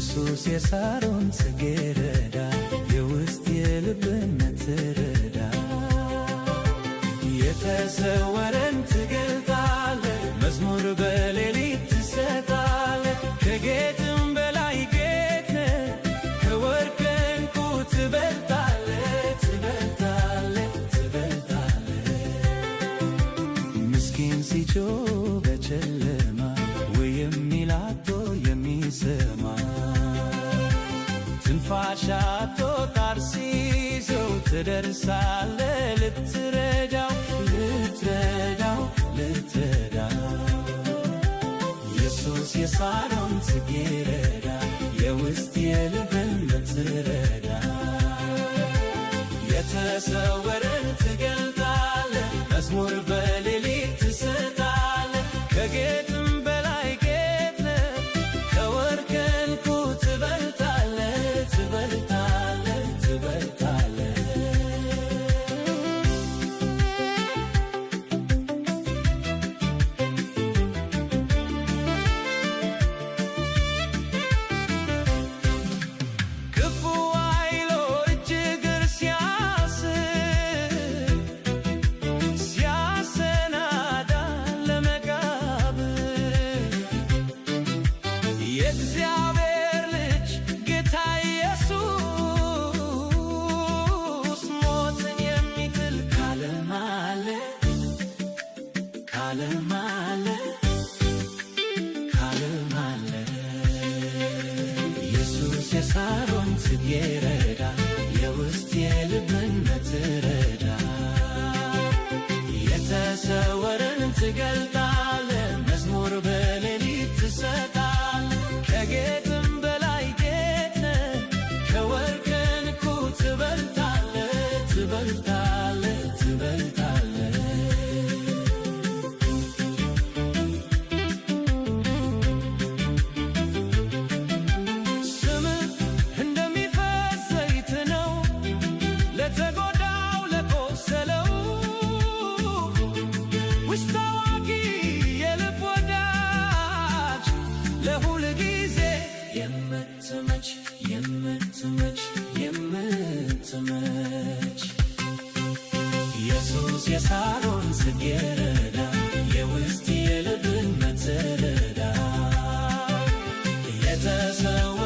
ኢየሱስ የሳሮን ጽጌረዳ የውስጥ የልብን ትረዳ የተሰወረን ትገልጣለህ መዝሙር በሌሊት ትሰጣለህ ከጌጥም በላይ ጌጥ ነህ ከወርቅ ዕንቁ ትበልጣለህ ትበልጣለህ ትበልጣለህ ምስኪን ሲጮህ በጨለማ ወይም ሚላቶ የሚሰማ ትንፋሽ አጥቶ ጣር ሲይዘው ትደርሳለህ ልትረዳው ልትረዳው ልትረዳው ኢየሱስ የሳሮን ጽጌረዳ የውስጥ የልብን ትረዳ የተሰወረን ትገልጣለህ መዝሙር በሌሊት ትሰጣለህ ከጌጥም በላይ ጌጥ ነህ ከወርቅ ዕንቁ ትበልጣለህ ትበልጣለህ ትበልጣለህ ክፉ ኃይሎች እግር ሲያሰናዳ ለመቃብር የእግዚአብሔር ልጅ ጌታ ኢየሱስ ሞትን የሚጥል ካለም አለ ካለም አለ ካለም አለ ኢየሱስ የሳሮን ጽጌረዳ የውስጥ የልብን ትረዳ የተሰወረን ትገልጣለህ መዝሙር በሌሊት ትሰጣለህ ከጌጥም በላይ ጌጥ ነህ ከወርቅ ዕንቁ ትበልጣለህ ትበልጣለህ ትበልጣለህ ስምህ እንደሚፈስ ዘይት ነው ለተጎዳው ለቆሰለው ውስጥ አዋቂ የልብ ወዳጅ ለሁል ጊዜ የምትመች የምትመች የምትመች ኢየሱስ የሳሮን ጽጌረዳ የውስጥ የልብን ትረዳ የተሰወ